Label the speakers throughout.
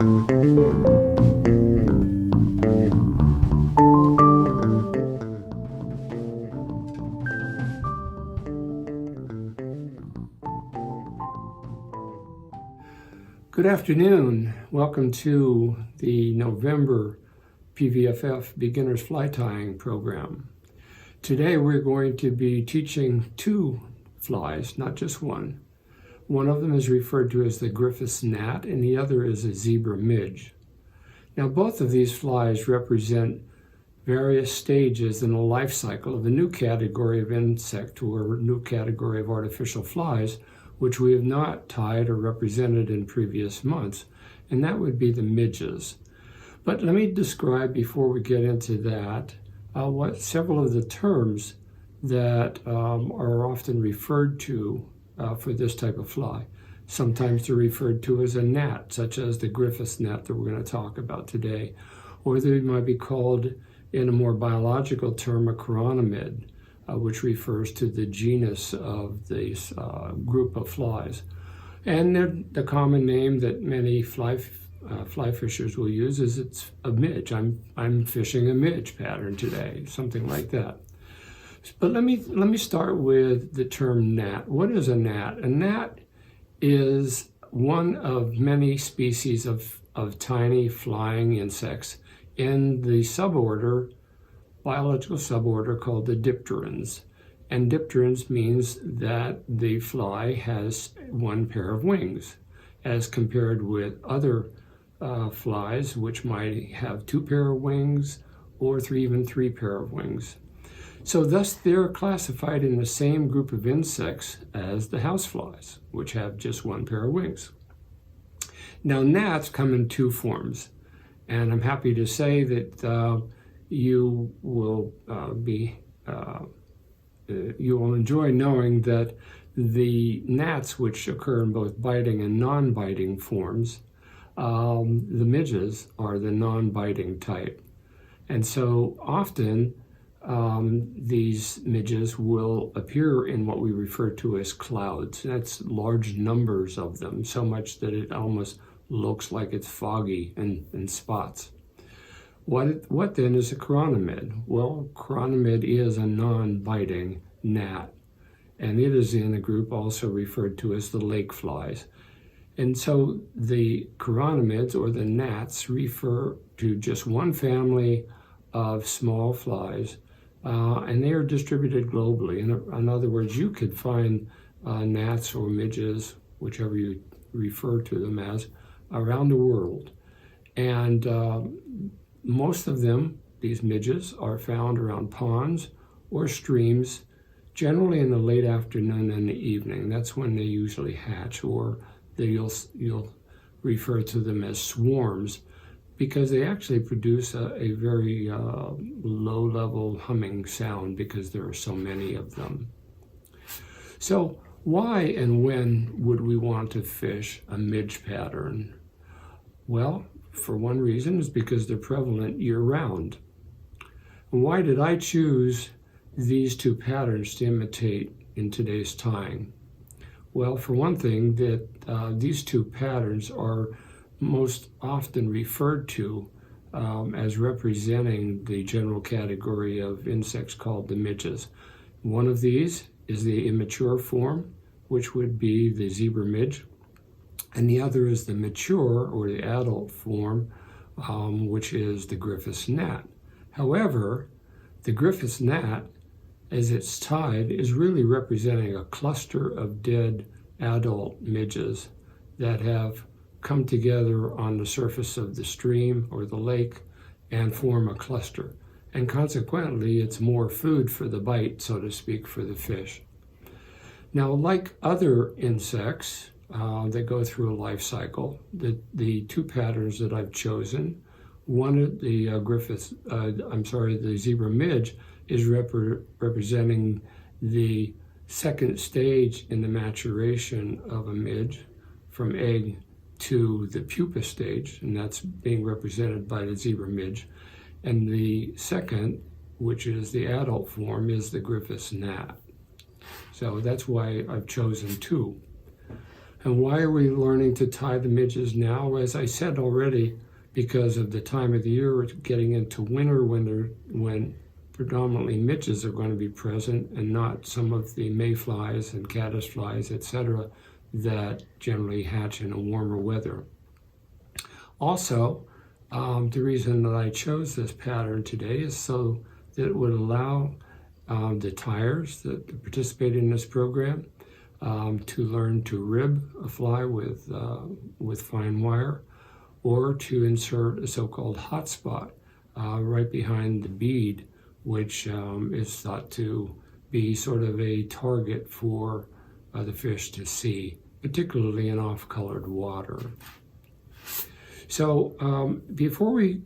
Speaker 1: Good afternoon. Welcome to the November PVFF Beginners Fly Tying program. Today we're going to be teaching two flies, not just one. One of them is referred to as the Griffith Gnat and the other is a zebra midge. Now both of these flies represent various stages in the life cycle of a new category of insect or new category of artificial flies, which we have not tied or represented in previous months, and that would be the midges. But let me describe, before we get into that, what several of the terms that are often referred to for this type of fly. Sometimes they're referred to as a gnat, such as the Griffith gnat that we're going to talk about today, or they might be called, in a more biological term, a chironomid, which refers to the genus of this group of flies. And the common name that many fly fishers will use is it's a midge. I'm fishing a midge pattern today, something like that. But let me start with the term gnat. What is a gnat? A gnat is one of many species of tiny flying insects in the biological suborder called the dipterans. And dipterans means that the fly has one pair of wings, as compared with other flies, which might have two pair of wings or even three pair of wings. So thus they're classified in the same group of insects as the houseflies, which have just one pair of wings. Now gnats come in two forms, and I'm happy to say that you will enjoy knowing that the gnats, which occur in both biting and non-biting forms, the midges are the non-biting type. And so often these midges will appear in what we refer to as clouds. That's large numbers of them, so much that it almost looks like it's foggy in spots. What then is a chironomid? Well, chironomid is a non-biting gnat, and it is in a group also referred to as the lake flies. And so the chironomids, or the gnats, refer to just one family of small flies, and they are distributed globally. In other words, you could find gnats or midges, whichever you refer to them as, around the world. And most of them, these midges, are found around ponds or streams, generally in the late afternoon and the evening. That's when they usually hatch, or you'll refer to them as swarms, because they actually produce a very low-level humming sound because there are so many of them. So why and when would we want to fish a midge pattern? Well, for one reason is because they're prevalent year-round. And why did I choose these two patterns to imitate in today's tying? Well, for one thing, that these two patterns are most often referred to as representing the general category of insects called the midges. One of these is the immature form, which would be the zebra midge, and the other is the mature or the adult form, which is the Griffith gnat. However, the Griffith gnat, as it's tied, is really representing a cluster of dead adult midges that have come together on the surface of the stream or the lake and form a cluster. And consequently, it's more food for the bite, so to speak, for the fish. Now, like other insects that go through a life cycle, the two patterns that I've chosen, one, the the zebra midge, is representing the second stage in the maturation of a midge from egg to the pupa stage, and that's being represented by the zebra midge. And the second, which is the adult form, is the Griffith gnat. So that's why I've chosen two. And why are we learning to tie the midges now? As I said already, because of the time of the year, we're getting into winter when predominantly midges are going to be present and not some of the mayflies and caddisflies, etc., that generally hatch in a warmer weather. Also, the reason that I chose this pattern today is so that it would allow the tyers that participate in this program to learn to rib a fly with fine wire, or to insert a so-called hot spot right behind the bead, which is thought to be sort of a target for the fish to see, particularly in off-colored water. So before we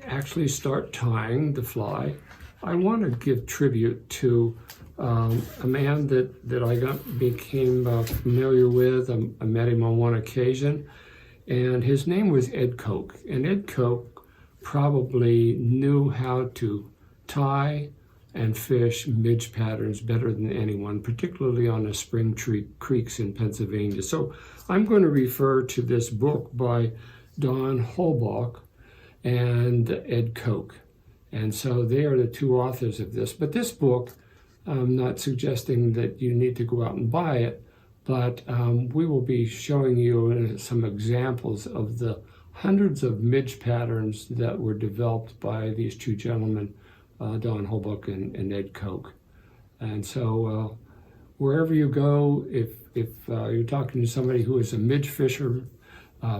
Speaker 1: actually start tying the fly, I want to give tribute to a man that I became familiar with. I met him on one occasion, and his name was Ed Koch. And Ed Koch probably knew how to tie and fish midge patterns better than anyone, particularly on the spring creeks in Pennsylvania. So I'm going to refer to this book by Don Holbach and Ed Koch. And so they are the two authors of this. But this book, I'm not suggesting that you need to go out and buy it, but we will be showing you some examples of the hundreds of midge patterns that were developed by these two gentlemen, Don Holbach and Ed Koch. And so wherever you go, if you're talking to somebody who is a midge fisher,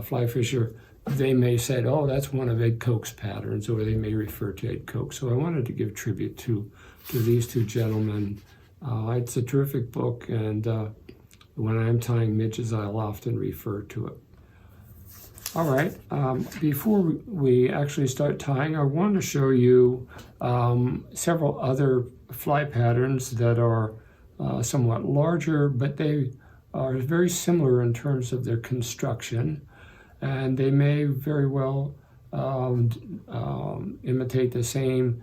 Speaker 1: fly fisher, they may say, oh, that's one of Ed Koch's patterns, or they may refer to Ed Koch. So I wanted to give tribute to these two gentlemen. It's a terrific book, and when I'm tying midges, I'll often refer to it. All right, before we actually start tying, I want to show you several other fly patterns that are somewhat larger, but they are very similar in terms of their construction. And they may very well imitate the same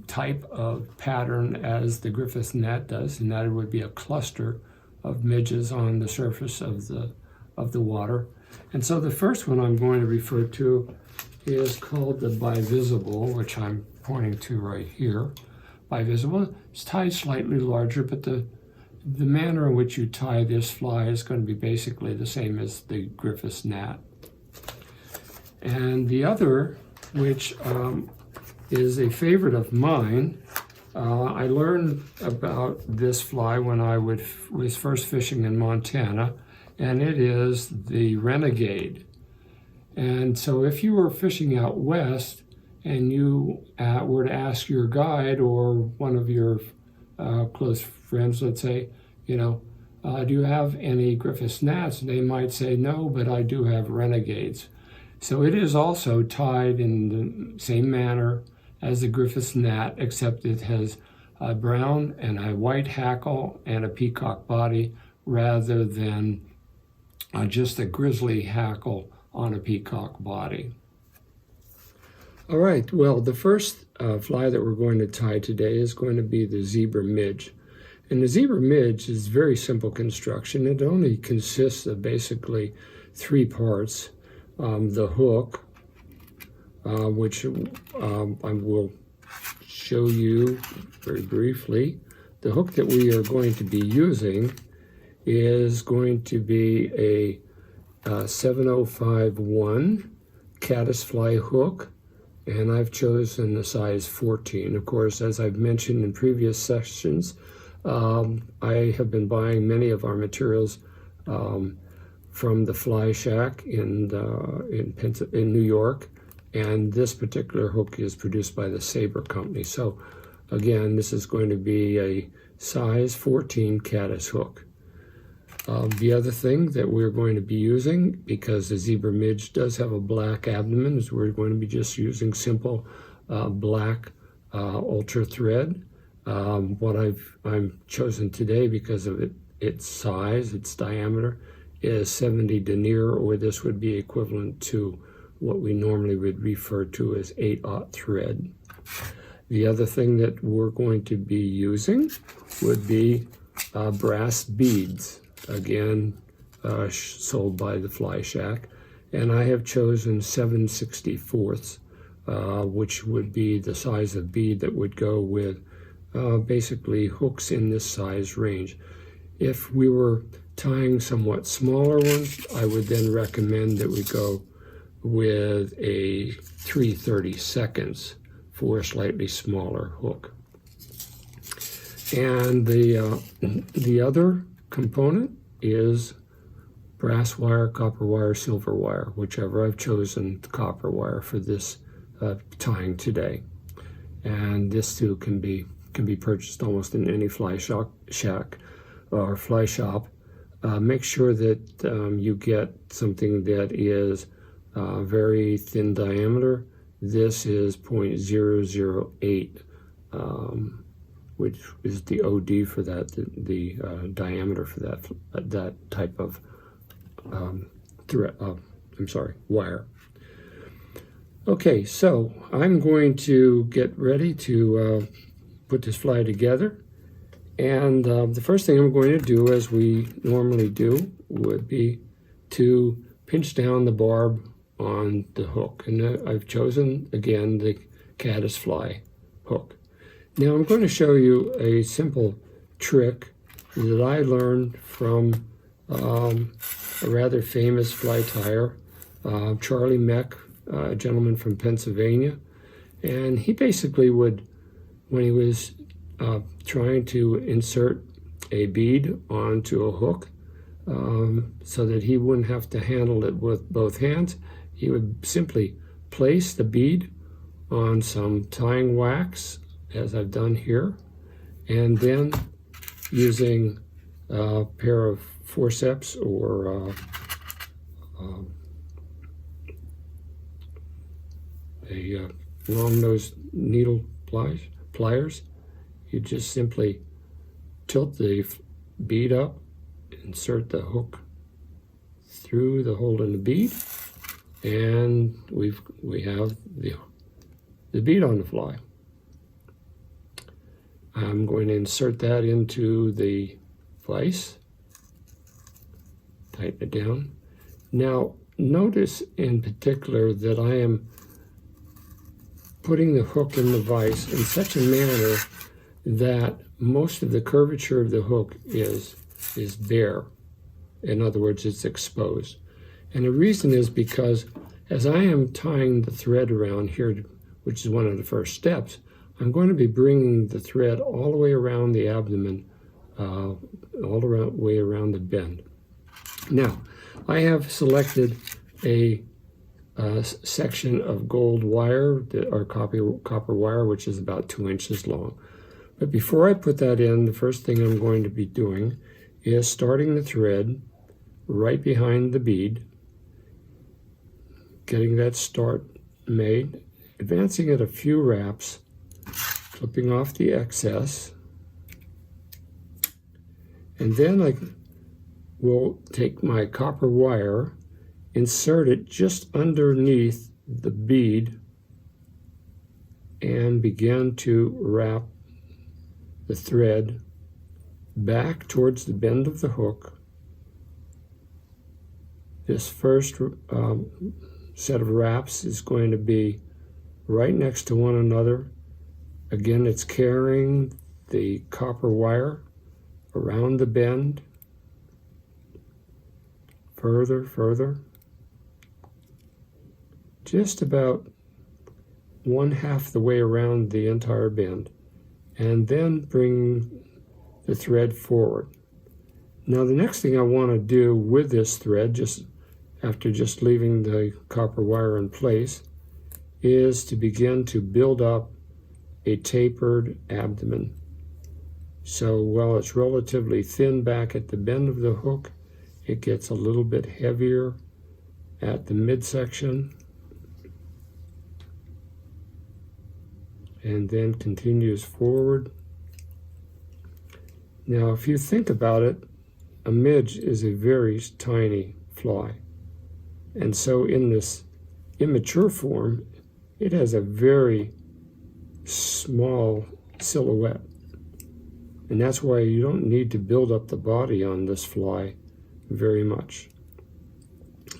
Speaker 1: type of pattern as the Griffith gnat does, and that it would be a cluster of midges on the surface of the water. And so the first one I'm going to refer to is called the bivisible, which I'm pointing to right here. Bivisible, it's tied slightly larger, but the manner in which you tie this fly is going to be basically the same as the Griffith gnat. And the other, which is a favorite of mine, I learned about this fly when I was first fishing in Montana, and it is the renegade. And so if you were fishing out west and you were to ask your guide or one of your close friends, let's say, do you have any Griffith gnats? And they might say, no, but I do have renegades. So it is also tied in the same manner as the Griffith gnat, except it has a brown and a white hackle and a peacock body rather than just a grizzly hackle on a peacock body. All right, well, the first fly that we're going to tie today is going to be the zebra midge. And the zebra midge is very simple construction. It only consists of basically three parts. The hook, which I will show you very briefly. The hook that we are going to be using is going to be a 7051 caddisfly hook, and I've chosen the size 14. Of course, as I've mentioned in previous sessions, I have been buying many of our materials from the Fly Shack in New York, and this particular hook is produced by the Sabre company. So again, this is going to be a size 14 caddis hook. The other thing that we're going to be using, because the zebra midge does have a black abdomen, is we're going to be just using simple black ultra thread. What I'm chosen today because of its size, its diameter, is 70 denier, or this would be equivalent to what we normally would refer to as 8/0 thread. The other thing that we're going to be using would be brass beads. again, sold by the Fly Shack. And I have chosen 7/64, which would be the size of bead that would go with basically hooks in this size range. If we were tying somewhat smaller ones, I would then recommend that we go with a 3/32 for a slightly smaller hook. And the other component is brass wire, copper wire, silver wire, whichever. I've chosen the copper wire for this tying today. And this too can be purchased almost in any fly shack or fly shop. Make sure that you get something that is very thin diameter. This is 0.008, which is the OD for that, the diameter for that type of wire. Okay, so I'm going to get ready to put this fly together. And the first thing I'm going to do, as we normally do, would be to pinch down the barb on the hook. And I've chosen, again, the caddisfly hook. Now I'm going to show you a simple trick that I learned from a rather famous fly tyer, Charlie Meck, a gentleman from Pennsylvania. And he basically would, when he was trying to insert a bead onto a hook, so that he wouldn't have to handle it with both hands, he would simply place the bead on some tying wax, as I've done here, and then using a pair of forceps or a long-nosed needle pliers, you just simply tilt the bead up, insert the hook through the hole in the bead, and we have the bead on the fly. I'm going to insert that into the vise, tighten it down. Now notice in particular that I am putting the hook in the vise in such a manner that most of the curvature of the hook is bare. In other words, it's exposed. And the reason is because as I am tying the thread around here, which is one of the first steps, I'm going to be bringing the thread all the way around the abdomen, all the way around the bend. Now, I have selected a section of gold wire, or copper wire, which is about 2 inches long. But before I put that in, the first thing I'm going to be doing is starting the thread right behind the bead, getting that start made, advancing it a few wraps, clipping off the excess, and then I will take my copper wire, insert it just underneath the bead, and begin to wrap the thread back towards the bend of the hook. This first set of wraps is going to be right next to one another. Again, it's carrying the copper wire around the bend, further, just about 1/2 the way around the entire bend, and then bring the thread forward. Now the next thing I want to do with this thread, just after just leaving the copper wire in place, is to begin to build up a tapered abdomen. So while it's relatively thin back at the bend of the hook, it gets a little bit heavier at the midsection, and then continues forward. Now, if you think about it, a midge is a very tiny fly. And so in this immature form, it has a very small silhouette. And that's why you don't need to build up the body on this fly very much.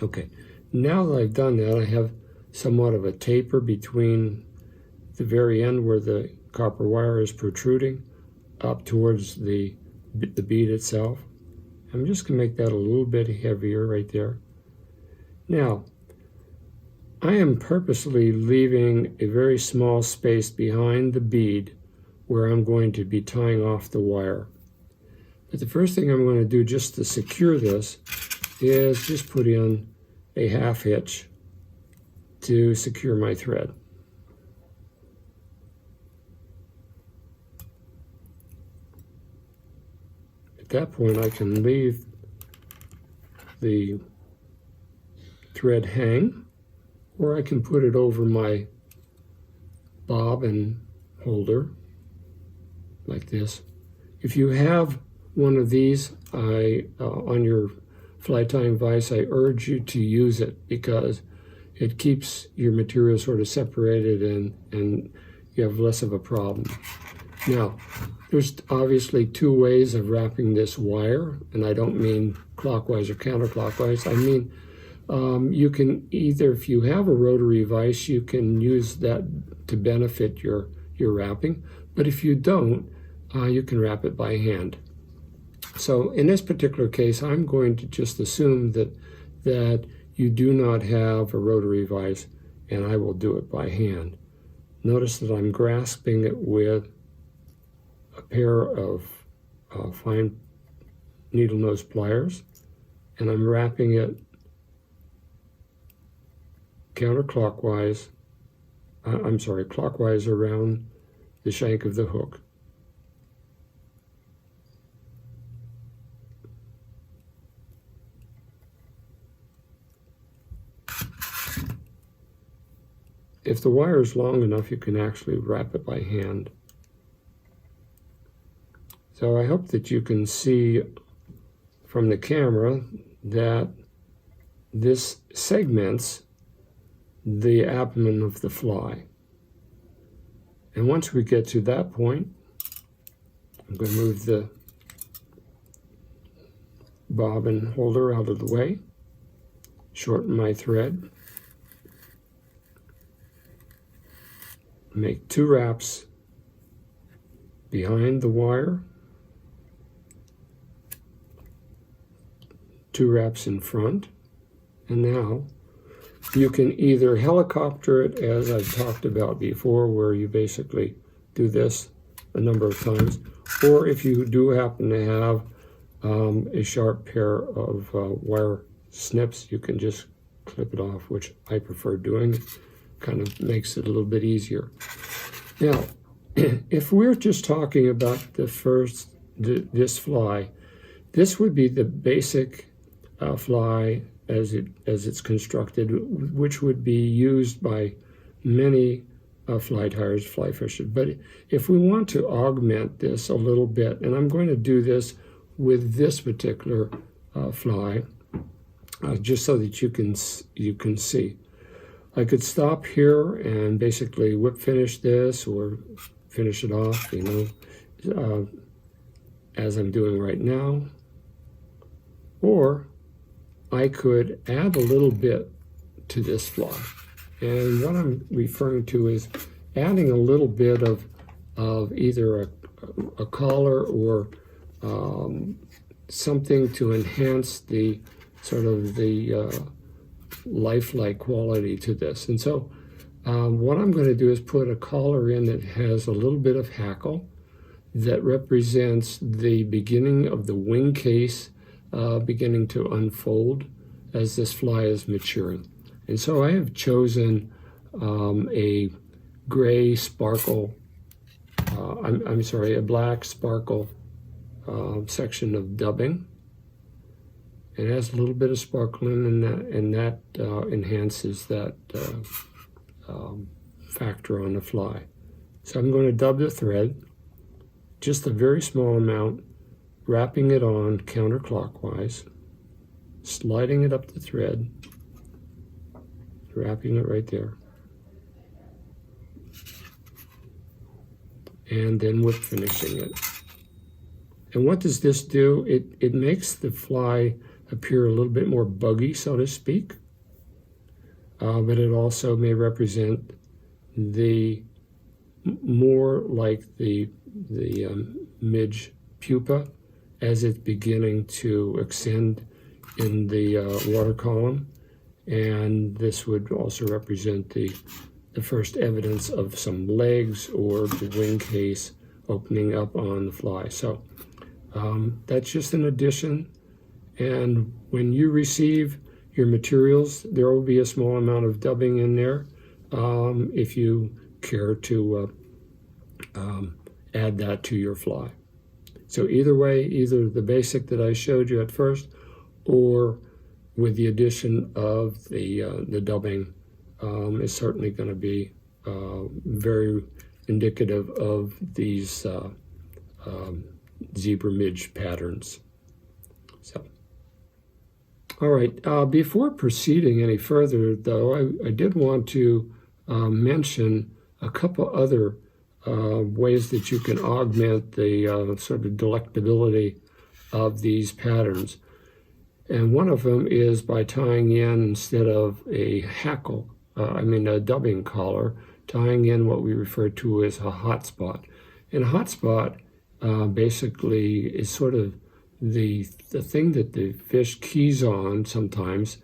Speaker 1: Okay, now that I've done that, I have somewhat of a taper between the very end where the copper wire is protruding up towards the bead itself. I'm just going to make that a little bit heavier right there. Now, I am purposely leaving a very small space behind the bead where I'm going to be tying off the wire. But the first thing I'm going to do just to secure this is just put in a half hitch to secure my thread. At that point, I can leave the thread hang, or I can put it over my bobbin holder like this. If you have one of these on your fly tying vise, I urge you to use it because it keeps your material sort of separated and you have less of a problem. Now, there's obviously two ways of wrapping this wire, and I don't mean clockwise or counterclockwise. I mean, you can either, if you have a rotary vise, you can use that to benefit your wrapping, but if you don't, you can wrap it by hand. So in this particular case, I'm going to just assume that you do not have a rotary vise, and I will do it by hand. Notice that I'm grasping it with a pair of fine needle nose pliers, and I'm wrapping it counterclockwise, clockwise around the shank of the hook. If the wire is long enough, you can actually wrap it by hand. So I hope that you can see from the camera that this segments the abdomen of the fly. And once we get to that point, I'm going to move the bobbin holder out of the way, shorten my thread, make 2 wraps behind the wire, 2 wraps in front, and now you can either helicopter it, as I've talked about before, where you basically do this a number of times, or if you do happen to have a sharp pair of wire snips, you can just clip it off, which I prefer doing. Kind of makes it a little bit easier. Now, if we're just talking about this fly, this would be the basic fly as it's constructed, which would be used by many fly tyers, fly fishers. But if we want to augment this a little bit, and I'm going to do this with this particular fly, just so that you can see. I could stop here and basically whip finish this or finish it off, as I'm doing right now. Or I could add a little bit to this fly. And what I'm referring to is adding a little bit of either a collar or something to enhance the sort of the lifelike quality to this. And so what I'm going to do is put a collar in that has a little bit of hackle that represents the beginning of the wing case beginning to unfold as this fly is maturing. And so I have chosen a gray sparkle, a black sparkle section of dubbing. It has a little bit of sparkling and that enhances that factor on the fly. So I'm going to dub the thread, just a very small amount, wrapping it on counterclockwise, sliding it up the thread, wrapping it right there, and then whip finishing it. And what does this do? It makes the fly appear a little bit more buggy, so to speak, but it also may represent the more like the midge pupa as it's beginning to extend in the water column, and this would also represent the first evidence of some legs or the wing case opening up on the fly. So that's just an addition, and when you receive your materials, there will be a small amount of dubbing in there if you care to add that to your fly. So either way, either the basic that I showed you at first, or with the addition of the dubbing, is certainly going to be very indicative of these zebra midge patterns. So, all right. Before proceeding any further, though, I did want to mention a couple other ways that you can augment the sort of delectability of these patterns. And one of them is by tying in, instead of a hackle, a dubbing collar, tying in what we refer to as a hotspot. And a hotspot basically is sort of the thing that the fish keys on sometimes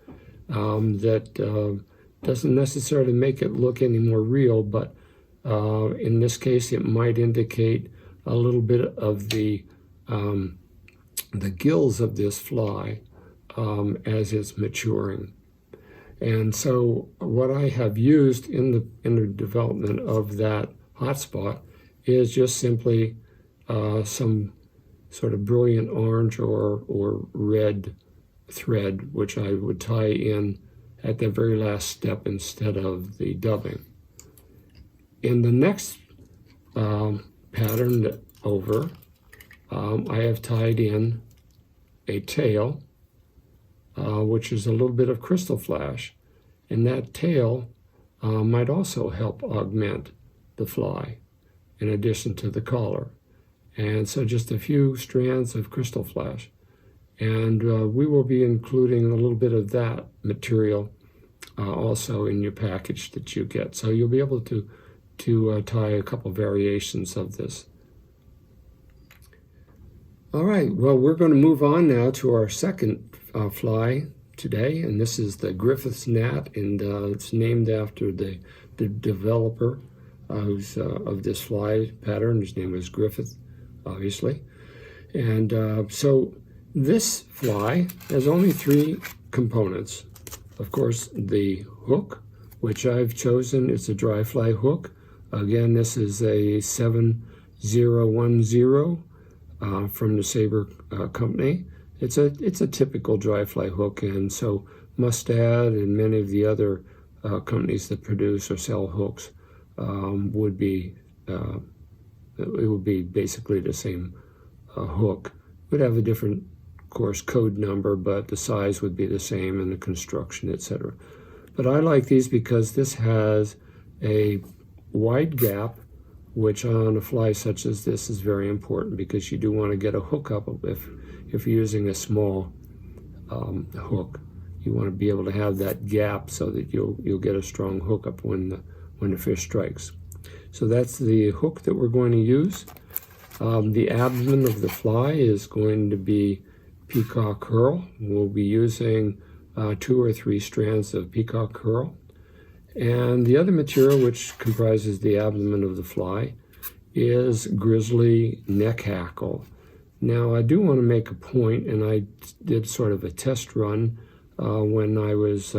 Speaker 1: that doesn't necessarily make it look any more real, but in this case it might indicate a little bit of the gills of this fly as it's maturing. And so what I have used in the development of that hotspot is just simply some sort of brilliant orange or red thread, which I would tie in at the very last step instead of the dubbing. In the next pattern over, I have tied in a tail, which is a little bit of crystal flash, and that tail might also help augment the fly in addition to the collar. And so just a few strands of crystal flash, and we will be including a little bit of that material also in your package that you get, so you'll be able to tie a couple variations of this. All right, well, we're going to move on now to our second fly today, and this is the Griffith's Gnat, and it's named after the developer who's of this fly pattern. His name was Griffith, obviously. And so this fly has only three components. Of course, the hook, which I've chosen, is a dry fly hook. Again, this is a 7010 from the Sabre company. It's a typical dry fly hook, and so Mustad and many of the other companies that produce or sell hooks would be basically the same hook. It would have a different, of course, code number, but the size would be the same and the construction, etc. But I like these because this has a wide gap, which on a fly such as this is very important, because you do want to get a hook up if you're using a small hook. You want to be able to have that gap so that you'll get a strong hook up when the fish strikes. So that's the hook that we're going to use. The abdomen of the fly is going to be peacock curl. We'll be using 2 or 3 strands of peacock curl. And the other material, which comprises the abdomen of the fly, is grizzly neck hackle. Now, I do want to make a point, and I did sort of a test run when I was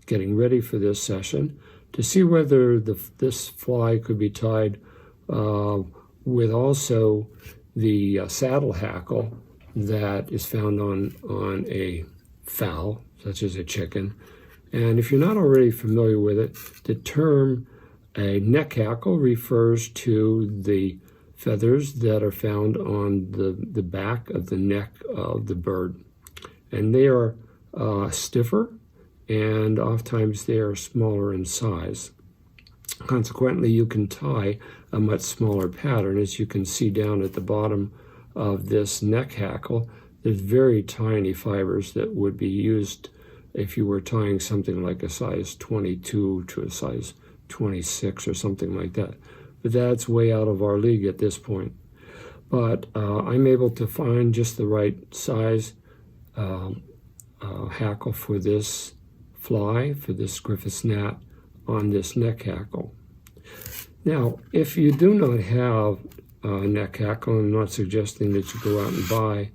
Speaker 1: getting ready for this session, to see whether this fly could be tied with also the saddle hackle that is found on a fowl, such as a chicken. And if you're not already familiar with it, the term a neck hackle refers to the feathers that are found on the back of the neck of the bird. And they are stiffer, and oftentimes they are smaller in size. Consequently, you can tie a much smaller pattern, as you can see down at the bottom of this neck hackle, there's very tiny fibers that would be used if you were tying something like a size 22 to a size 26 or something like that. But that's way out of our league at this point. But I'm able to find just the right size hackle for this fly, for this Griffith's gnat, on this neck hackle. Now, if you do not have a neck hackle, I'm not suggesting that you go out and buy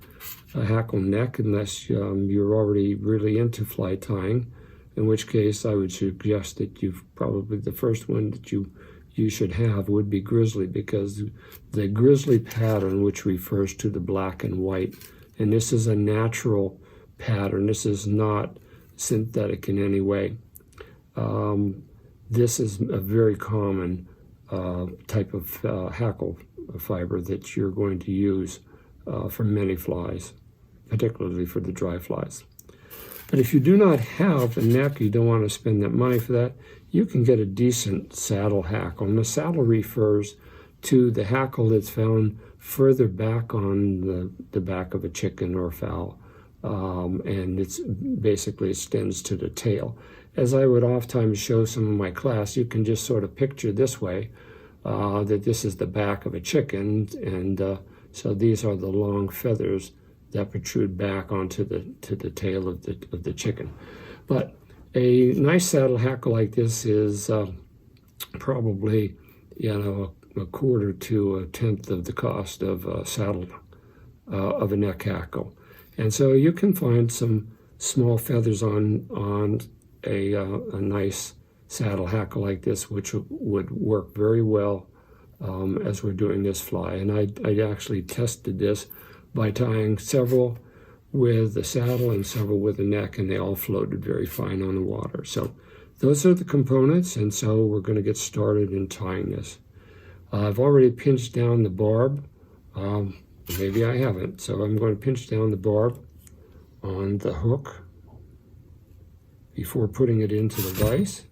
Speaker 1: a hackle neck unless you're already really into fly tying, in which case I would suggest that probably the first one that you should have would be grizzly, because the grizzly pattern, which refers to the black and white, and this is a natural pattern, this is not synthetic in any way. This is a very common type of hackle fiber that you're going to use for many flies, particularly for the dry flies. But if you do not have a neck, you don't want to spend that money for that, you can get a decent saddle hackle. And the saddle refers to the hackle that's found further back on the back of a chicken or fowl. And it's basically extends to the tail. As I would oftentimes show some of my class, you can just sort of picture this way, that this is the back of a chicken, and so these are the long feathers that protrude back onto the tail of the chicken. But a nice saddle hackle like this is probably, a quarter to a tenth of the cost of a saddle of a neck hackle, and so you can find some small feathers on a nice saddle hackle like this, which would work very well as we're doing this fly. And I actually tested this by tying several with the saddle and several with the neck, and they all floated very fine on the water. So those are the components, and so we're going to get started in tying this. I've already pinched down the barb. Maybe I haven't, so I'm going to pinch down the barb on the hook before putting it into the vise.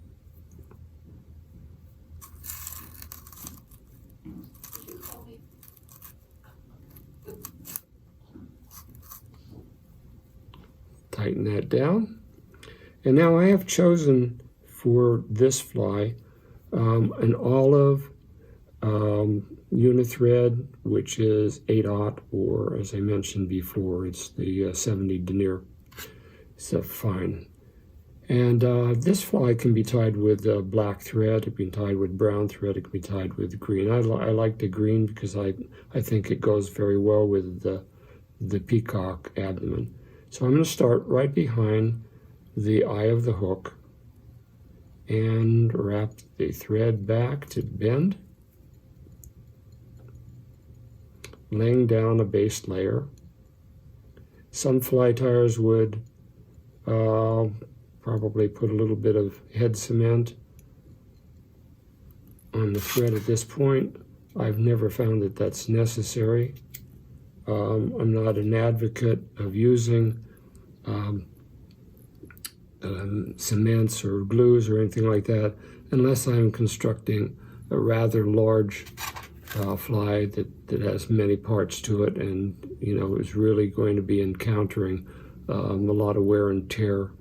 Speaker 1: Tighten that down. And now I have chosen for this fly an olive unithread, which is 8/0, or as I mentioned before, it's the 70 denier. So fine. And this fly can be tied with black thread, it can be tied with brown thread, it can be tied with green. I like the green because I think it goes very well with the peacock abdomen. So I'm going to start right behind the eye of the hook and wrap the thread back to bend, laying down a base layer. Some fly tiers would probably put a little bit of head cement on the thread at this point. I've never found that that's necessary. I'm not an advocate of using cements or glues or anything like that unless I'm constructing a rather large fly that has many parts to it, and is really going to be encountering a lot of wear and tear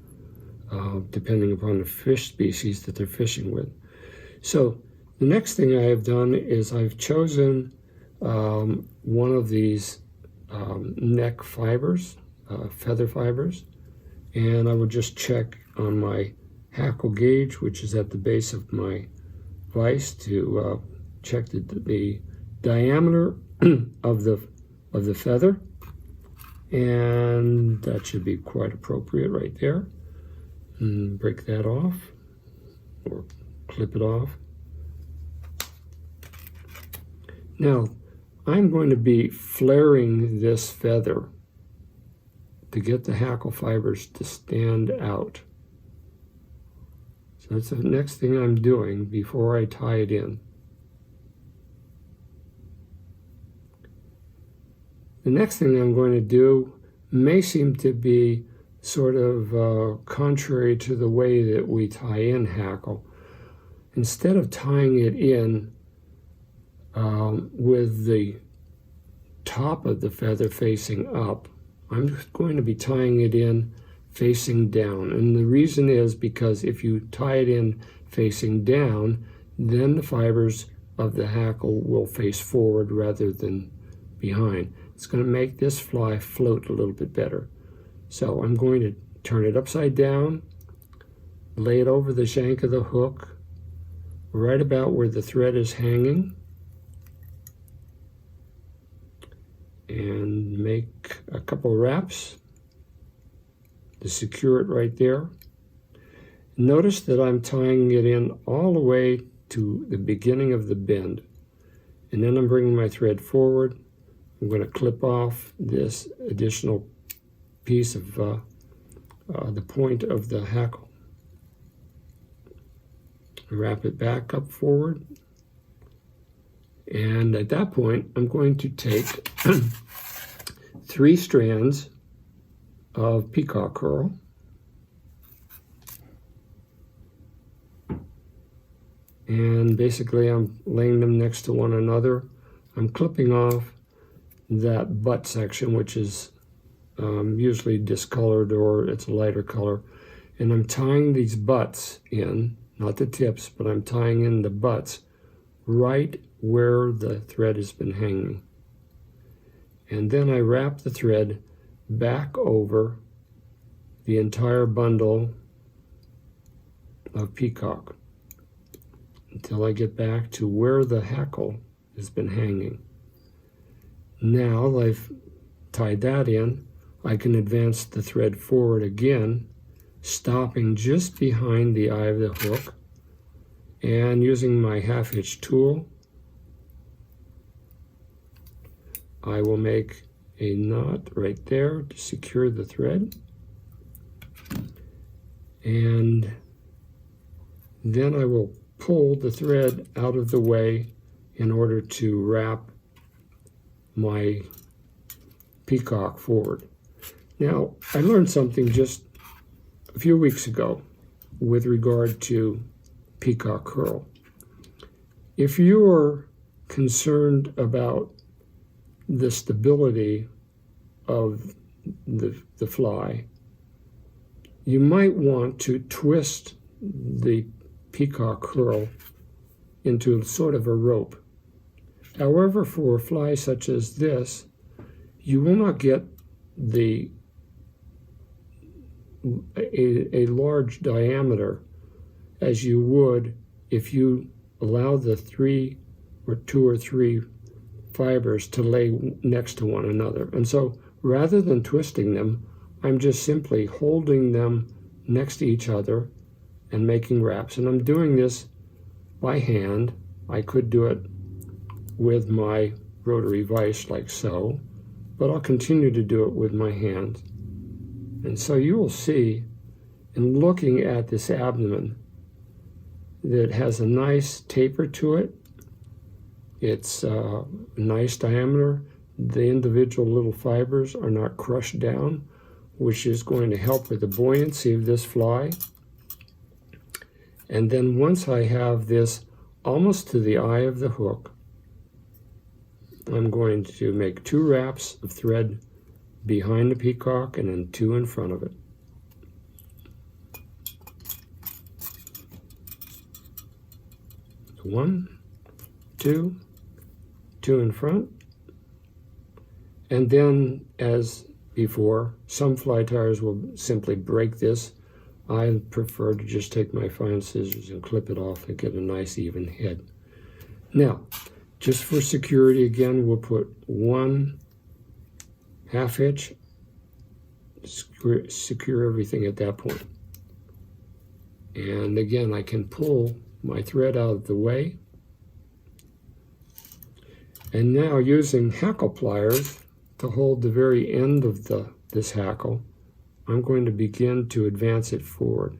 Speaker 1: depending upon the fish species that they're fishing with. So the next thing I have done is I've chosen one of these neck fibers, feather fibers, and I would just check on my hackle gauge, which is at the base of my vise, to check the diameter of the feather, and that should be quite appropriate right there. And break that off or clip it off. Now I'm going to be flaring this feather to get the hackle fibers to stand out. So that's the next thing I'm doing before I tie it in. The next thing I'm going to do may seem to be sort of contrary to the way that we tie in hackle. Instead of tying it in with the top of the feather facing up. I'm going to be tying it in facing down. And the reason is because if you tie it in facing down, then the fibers of the hackle will face forward rather than behind. It's going to make this fly float a little bit better. So I'm going to turn it upside down, lay it over the shank of the hook, right about where the thread is hanging, and make a couple wraps to secure it right there. Notice that I'm tying it in all the way to the beginning of the bend, and then I'm bringing my thread forward. I'm going to clip off this additional piece of the point of the hackle. Wrap it back up forward, and at that point I'm going to take 3 strands of peacock curl, and basically I'm laying them next to one another. I'm clipping off that butt section, which is usually discolored or it's a lighter color, and I'm tying these butts in, not the tips, but I'm tying in the butts right where the thread has been hanging. And then I wrap the thread back over the entire bundle of peacock until I get back to where the hackle has been hanging. Now I've tied that in, I can advance the thread forward again, stopping just behind the eye of the hook, and using my half-hitch tool, I will make a knot right there to secure the thread, and then I will pull the thread out of the way in order to wrap my peacock forward. Now, I learned something just a few weeks ago with regard to peacock curl. If you are concerned about the stability of the fly, you might want to twist the peacock curl into sort of a rope. However, for a fly such as this, you will not get a large diameter as you would if you allow the 2 or 3 fibers to lay next to one another. And so rather than twisting them, I'm just simply holding them next to each other and making wraps. And I'm doing this by hand. I could do it with my rotary vise like so, but I'll continue to do it with my hands. And so you will see, in looking at this abdomen, that it has a nice taper to it. It's a nice diameter. The individual little fibers are not crushed down, which is going to help with the buoyancy of this fly. And then once I have this almost to the eye of the hook, I'm going to make 2 wraps of thread behind the peacock and then 2 in front of it. So 1, 2, 2 in front. And then, as before, some fly tyers will simply break this. I prefer to just take my fine scissors and clip it off and get a nice even head. Now, just for security, again, we'll put 1 half hitch, secure everything at that point. And again, I can pull my thread out of the way. And now, using hackle pliers to hold the very end of this hackle, I'm going to begin to advance it forward.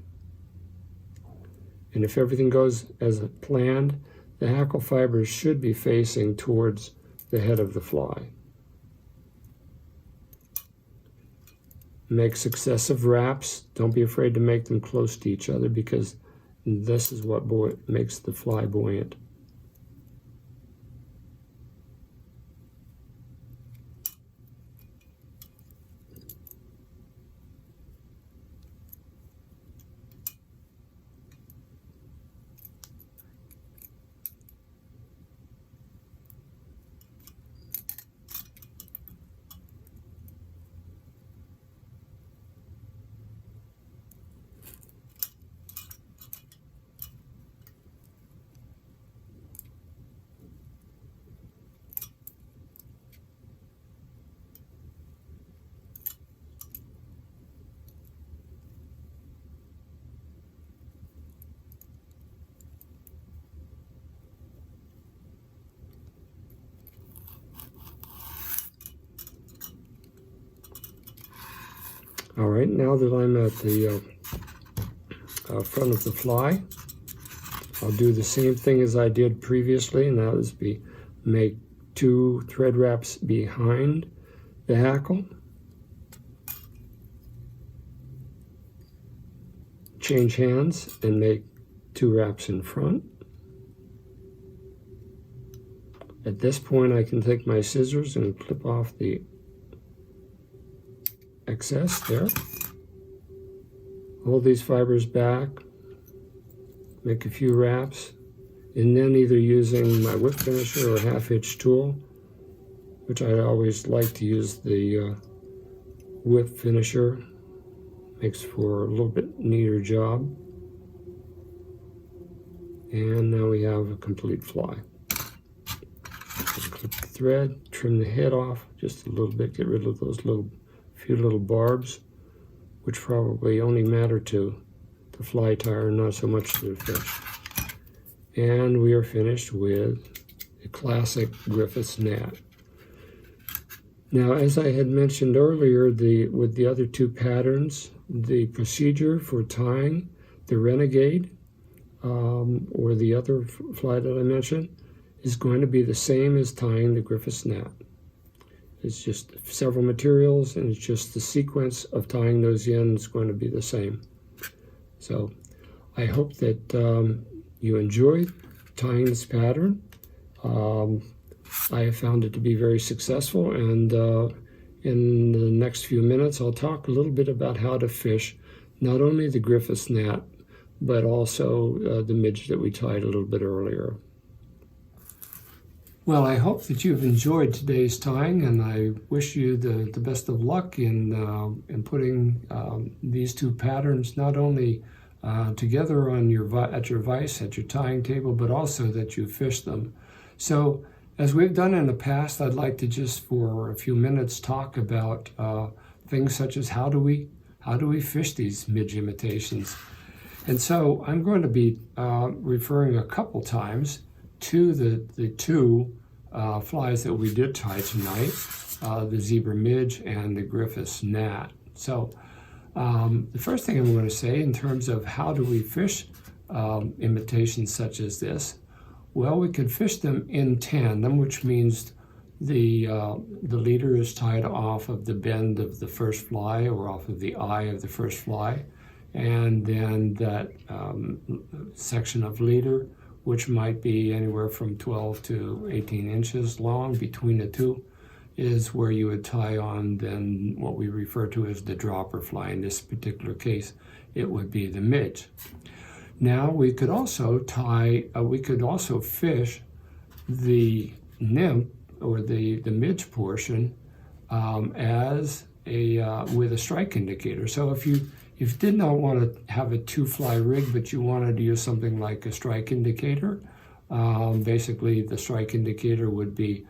Speaker 1: And if everything goes as planned, the hackle fibers should be facing towards the head of the fly. Make successive wraps. Don't be afraid to make them close to each other, because this is what makes the fly buoyant. All right, now that I'm at the front of the fly, I'll do the same thing as I did previously, and that is make 2 thread wraps behind the hackle, change hands and make 2 wraps in front. At this point I can take my scissors and clip off the excess there. Hold these fibers back, make a few wraps, and then either using my whip finisher or half-hitch tool, which I always like to use the whip finisher, makes for a little bit neater job. And now we have a complete fly. Clip the thread, trim the head off just a little bit, get rid of those few little barbs, which probably only matter to the fly tire, not so much to the fish. And we are finished with a classic Griffith's Gnat. Now, as I had mentioned earlier, with the other 2 patterns, the procedure for tying the Renegade or the other fly that I mentioned is going to be the same as tying the Griffith's Gnat. It's just several materials, and it's just the sequence of tying those in is going to be the same. So I hope that you enjoyed tying this pattern. I have found it to be very successful, and in the next few minutes I'll talk a little bit about how to fish not only the Griffith's Gnat, but also the midge that we tied a little bit earlier. Well, I hope that you've enjoyed today's tying, and I wish you the best of luck in putting these 2 patterns not only together on at your vise, at your tying table, but also that you fish them. So, as we've done in the past, I'd like to just for a few minutes talk about things such as how do we fish these midge imitations. And so I'm going to be referring a couple times to the 2 flies that we did tie tonight, the zebra midge and the Griffith's Gnat. So the first thing I'm going to say in terms of how do we fish imitations such as this, well, we can fish them in tandem, which means the leader is tied off of the bend of the first fly or off of the eye of the first fly, and then that section of leader, which might be anywhere from 12 to 18 inches long between the 2, is where you would tie on then what we refer to as the dropper fly. In this particular case, it would be the midge. Now we could also fish the nymph or the midge portion as with a strike indicator. So if you did not want to have a 2-fly rig, but you wanted to use something like a strike indicator, basically the strike indicator would be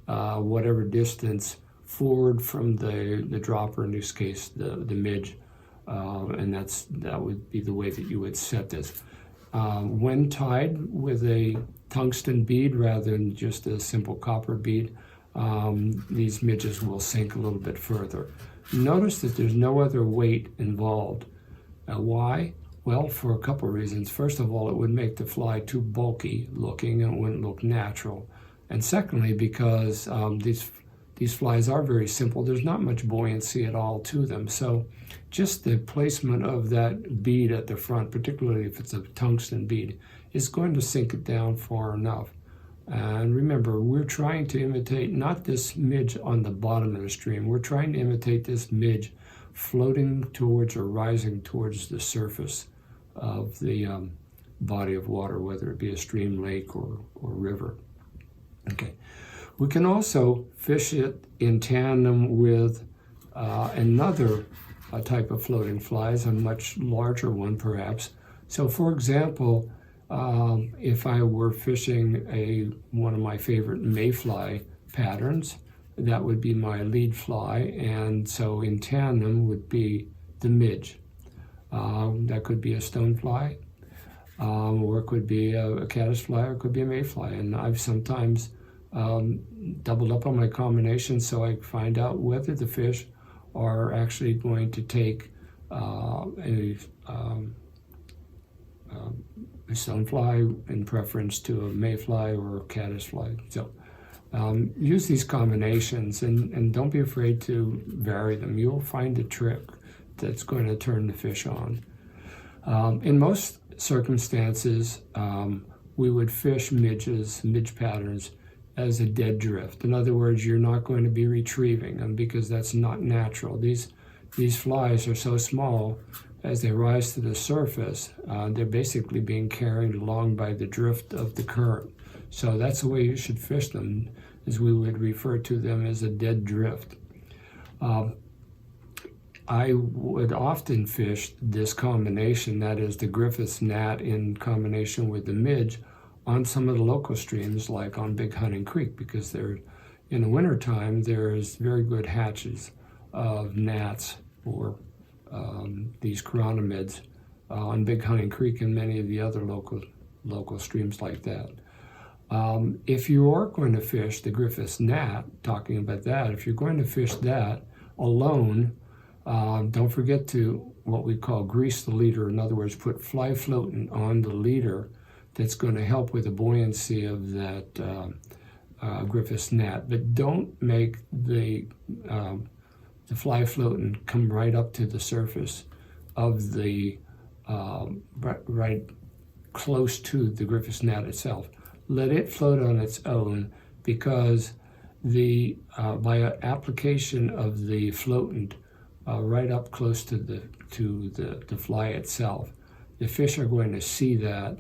Speaker 1: whatever distance forward from the dropper, in this case the midge, and that would be the way that you would set this. When tied with a tungsten bead rather than just a simple copper bead, these midges will sink a little bit further. Notice that there's no other weight involved. Why? Well, for a couple of reasons. First of all, it would make the fly too bulky looking and it wouldn't look natural. And secondly, because these flies are very simple, there's not much buoyancy at all to them. So just the placement of that bead at the front, particularly if it's a tungsten bead, is going to sink it down far enough. And remember, we're trying to imitate not this midge on the bottom of the stream, we're trying to imitate this midge floating towards or rising towards the surface of the body of water, whether it be a stream, lake, or river. Okay. We can also fish it in tandem with another type of floating flies, a much larger one perhaps. So for example, if I were fishing one of my favorite mayfly patterns, that would be my lead fly, and so in tandem would be the midge. That could be a stonefly, or it could be a caddisfly, or it could be a mayfly. And I've sometimes doubled up on my combinations so I find out whether the fish are actually going to take a stonefly in preference to a mayfly or a caddisfly. So use these combinations and don't be afraid to vary them. You'll find a trick that's going to turn the fish on. In most circumstances, we would fish midge patterns, as a dead drift. In other words, you're not going to be retrieving them because that's not natural. These flies are so small, as they rise to the surface, they're basically being carried along by the drift of the current. So that's the way you should fish them, as we would refer to them as a dead drift. I would often fish this combination, that is the Griffith's gnat in combination with the midge, on some of the local streams like on Big Hunting Creek, because in the wintertime there's very good hatches of gnats or these chironomids on Big Hunting Creek and many of the other local streams like that. If you are going to fish the Griffith's gnat, talking about that, if you're going to fish that alone, don't forget to what we call grease the leader. In other words, put fly floating on the leader that's going to help with the buoyancy of that Griffith's gnat. But don't make the fly floating come right up to the surface of the right close to the Griffith's gnat itself. Let it float on its own, because by application of the floatant right up close to the fly itself, the fish are going to see that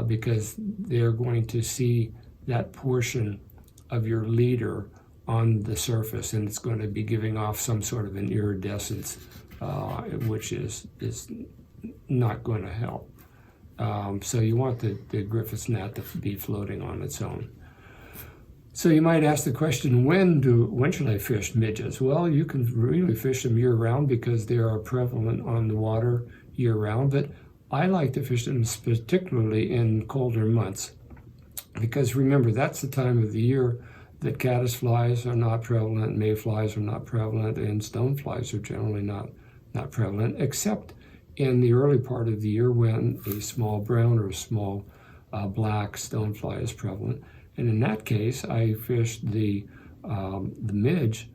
Speaker 1: because they're going to see that portion of your leader on the surface, and it's going to be giving off some sort of an iridescence, which is not going to help. So you want the Griffith's gnat to be floating on its own. So you might ask the question, when should I fish midges? Well, you can really fish them year-round because they are prevalent on the water year-round, but I like to fish them particularly in colder months, because remember, that's the time of the year that caddisflies are not prevalent, mayflies are not prevalent, and stoneflies are generally not prevalent, except in the early part of the year when a small brown or a small black stonefly is prevalent. And in that case, I fished the midge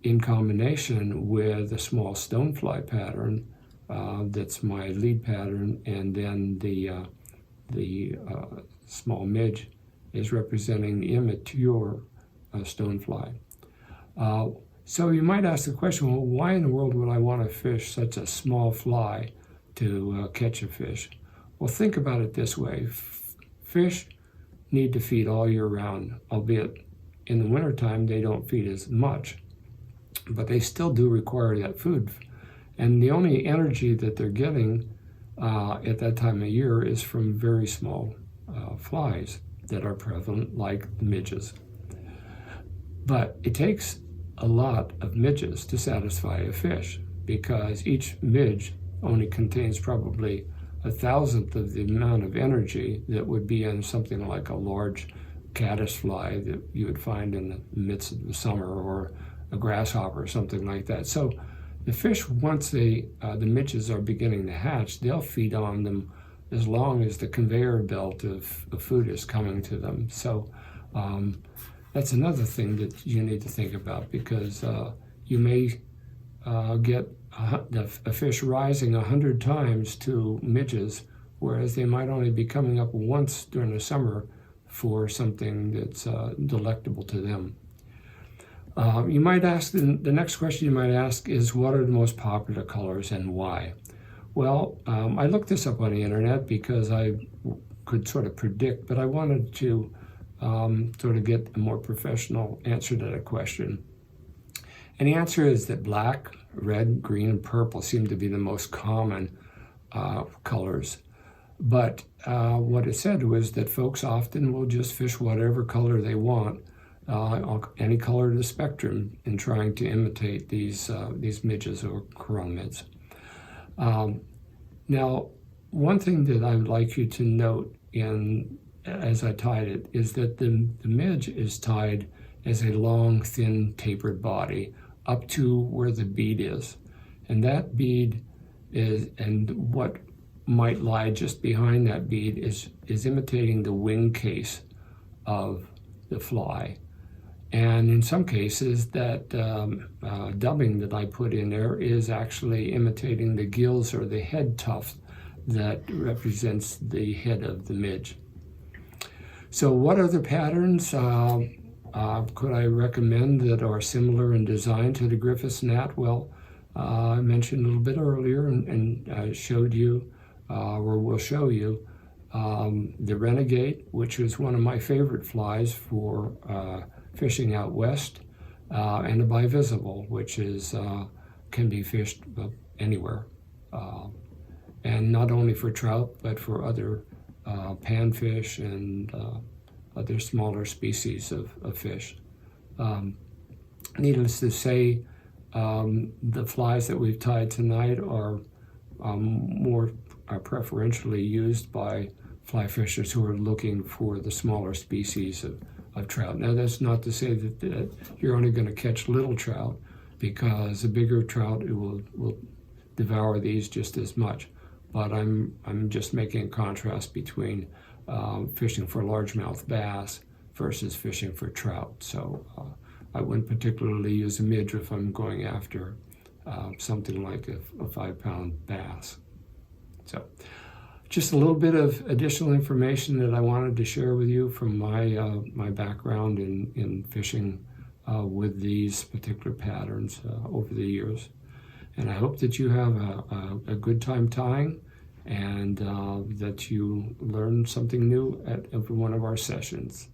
Speaker 1: in combination with a small stonefly pattern that's my lead pattern, and then the small midge is representing the immature stonefly. So you might ask the question, well, why in the world would I want to fish such a small fly to catch a fish? Well, think about it this way. Fish need to feed all year round, albeit in the wintertime they don't feed as much, but they still do require that food. And the only energy that they're getting at that time of year is from very small flies that are prevalent, like the midges. But it takes a lot of midges to satisfy a fish, because each midge only contains probably 1,000th of the amount of energy that would be in something like a large caddisfly that you would find in the midst of the summer, or a grasshopper or something like that. So the fish, once the midges are beginning to hatch, they'll feed on them as long as the conveyor belt of food is coming to them. So that's another thing that you need to think about, because you may get a fish rising 100 times to midges, whereas they might only be coming up once during the summer for something that's delectable to them. You might ask, the next question you might ask is, what are the most popular colors and why? Well, I looked this up on the internet because I could sort of predict, but I wanted to sort of get a more professional answer to that question. And the answer is that black, red, green, and purple seem to be the most common colors. But what it said was that folks often will just fish whatever color they want, any color of the spectrum, in trying to imitate these midges or chironomids. Now, one thing that I would like you to note as I tied it is that the midge is tied as a long, thin, tapered body up to where the bead is. And that bead is, and what might lie just behind that bead is imitating the wing case of the fly. And in some cases, that dubbing that I put in there is actually imitating the gills or the head tuft that represents the head of the midge. So what other patterns could I recommend that are similar in design to the Griffith gnat? Well, I mentioned a little bit earlier and showed you, or will show you, the renegade, which is one of my favorite flies for fishing out west, and the bivisible, which is can be fished anywhere, and not only for trout but for other panfish and other smaller species of fish. Needless to say, the flies that we've tied tonight are more preferentially used by fly fishers who are looking for the smaller species of trout. Now, that's not to say that you're only going to catch little trout, because a bigger trout will devour these just as much. But I'm just making a contrast between fishing for largemouth bass versus fishing for trout. So I wouldn't particularly use a midge if I'm going after something like a 5-pound bass. So just a little bit of additional information that I wanted to share with you from my background in fishing with these particular patterns over the years. And I hope that you have a good time tying, and that you learn something new at every one of our sessions.